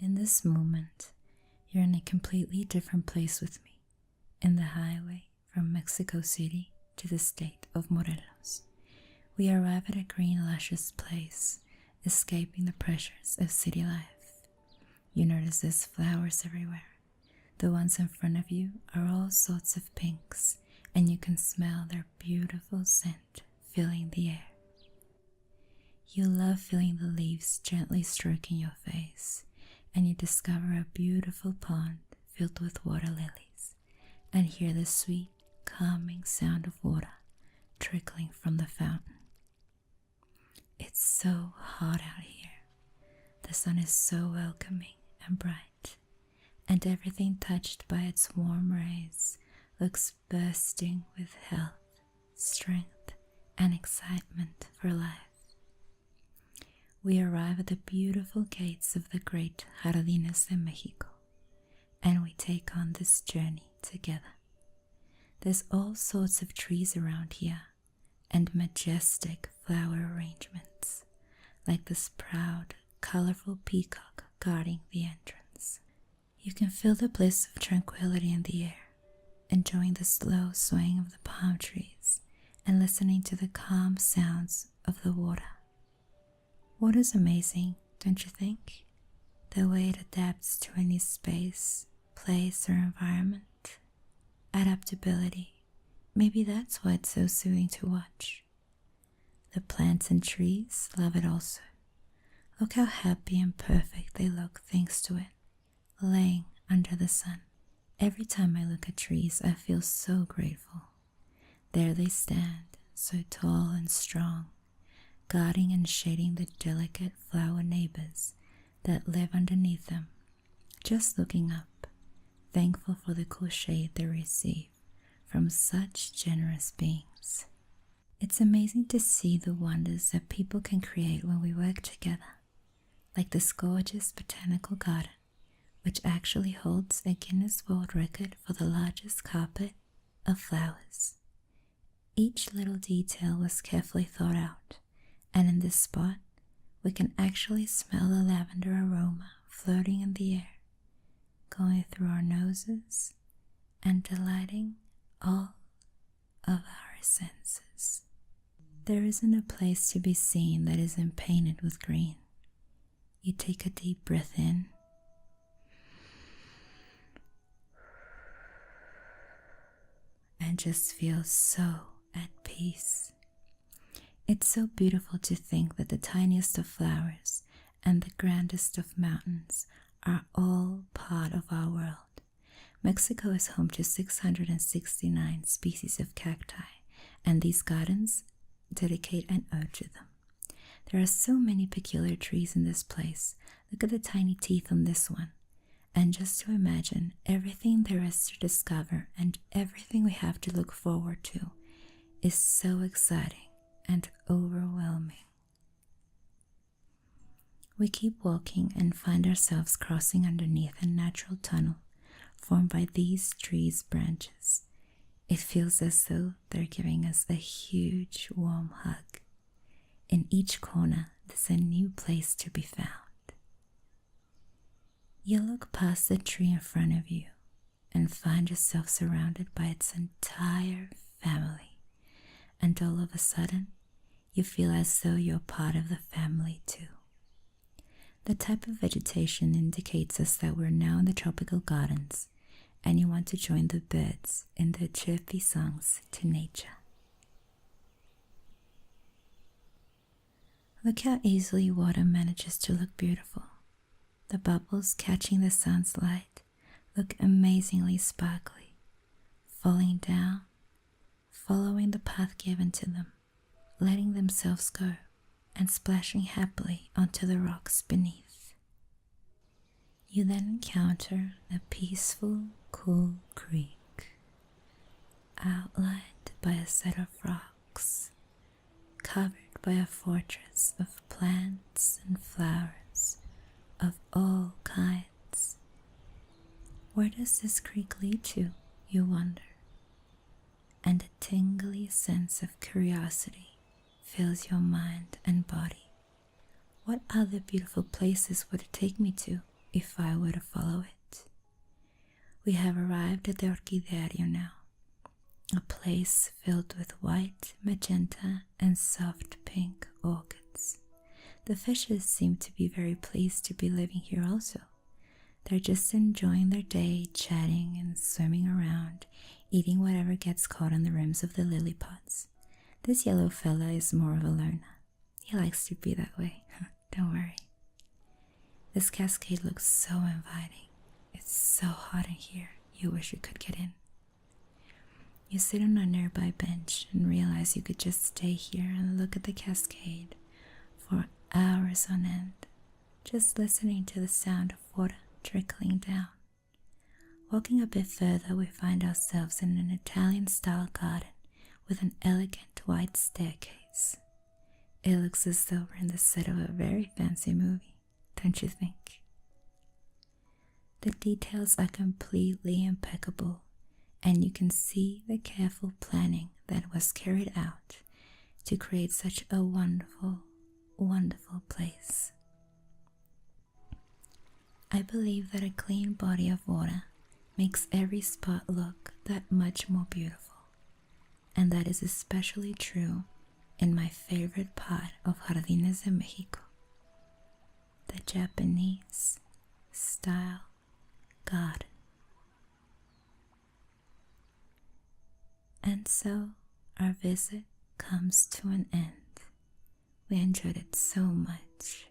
In this moment, you're in a completely different place with me, in the highway from Mexico City to the state of Morelos. We arrive at a green, luscious place, escaping the pressures of city life. You notice there's flowers everywhere. The ones in front of you are all sorts of pinks, and you can smell their beautiful scent filling the air. You love feeling the leaves gently stroking your face, and you discover a beautiful pond filled with water lilies, and hear the sweet, calming sound of water trickling from the fountain. It's so hot out here. The sun is so welcoming and bright, and everything touched by its warm rays looks bursting with health, strength, and excitement for life. We arrive at the beautiful gates of the great Jardines de México, and we take on this journey together. There's all sorts of trees around here, and majestic flower arrangements, like this proud, colorful peacock guarding the entrance. You can feel the bliss of tranquility in the air, enjoying the slow swaying of the palm trees and listening to the calm sounds of the water. Water's amazing, don't you think? The way it adapts to any space, place, or environment. Adaptability. Maybe that's why it's so soothing to watch. The plants and trees love it also. Look how happy and perfect they look thanks to it, laying under the sun. Every time I look at trees, I feel so grateful. There they stand, so tall and strong, guarding and shading the delicate flower neighbors that live underneath them, just looking up, thankful for the cool shade they receive from such generous beings. It's amazing to see the wonders that people can create when we work together, like this gorgeous botanical garden, which actually holds a Guinness World Record for the largest carpet of flowers. Each little detail was carefully thought out, and in this spot, we can actually smell the lavender aroma floating in the air, going through our noses and delighting all of our senses. There isn't a place to be seen that isn't painted with green. You take a deep breath in, and just feel so at peace. It's so beautiful to think that the tiniest of flowers and the grandest of mountains are all part of our world. Mexico is home to 669 species of cacti, and these gardens dedicate an ode to them. There are so many peculiar trees in this place. Look at the tiny teeth on this one. And just to imagine everything there is to discover and everything we have to look forward to is so exciting and overwhelming. We keep walking and find ourselves crossing underneath a natural tunnel formed by these trees' branches. It feels as though they're giving us a huge warm hug. In each corner, there's a new place to be found. You look past the tree in front of you and find yourself surrounded by its entire family, and all of a sudden, you feel as though you're part of the family too. The type of vegetation indicates us that we're now in the tropical gardens, and you want to join the birds in their chirpy songs to nature. Look how easily water manages to look beautiful. The bubbles catching the sun's light look amazingly sparkly, falling down, following the path given to them, letting themselves go, and splashing happily onto the rocks beneath. You then encounter a peaceful, cool creek, outlined by a set of rocks, covered by a fortress of plants and flowers of all kinds. Where does this creek lead to, you wonder? And a tingly sense of curiosity fills your mind and body. What other beautiful places would it take me to if I were to follow it. We have arrived at the Orquideario now, a place filled with white, magenta, and soft pink orchids. The fishes seem to be very pleased to be living here also. They're just enjoying their day, chatting and swimming around, eating whatever gets caught on the rims of the lily pods. This yellow fella is more of a loner. He likes to be that way. Don't worry. This cascade looks so inviting. It's so hot in here, you wish you could get in. You sit on a nearby bench and realize you could just stay here and look at the cascade for hours on end, just listening to the sound of water trickling down. Walking a bit further, we find ourselves in an Italian-style garden with an elegant white staircase. It looks as though we're in the set of a very fancy movie, don't you think? The details are completely impeccable, and you can see the careful planning that was carried out to create such a wonderful, wonderful place. I believe that a clean body of water makes every spot look that much more beautiful, and that is especially true in my favorite part of Jardines de México, the Japanese style garden. And so our visit comes to an end. We enjoyed it so much,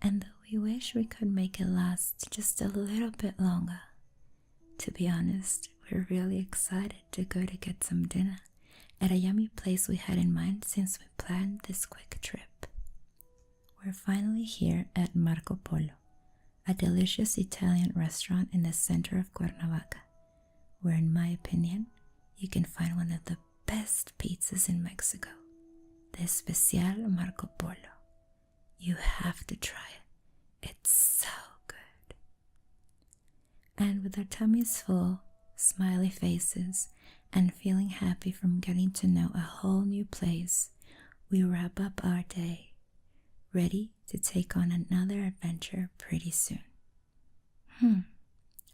and though we wish we could make it last just a little bit longer, to be honest, we're really excited to go to get some dinner at a yummy place we had in mind since we planned this quick trip. We're finally here at Marco Polo, a delicious Italian restaurant in the center of Cuernavaca, where in my opinion, you can find one of the best pizzas in Mexico, the Especial Marco Polo. You have to try it. It's so good. And with our tummies full, smiley faces, and feeling happy from getting to know a whole new place, we wrap up our day, ready to take on another adventure pretty soon.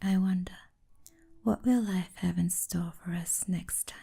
I wonder, what will life have in store for us next time?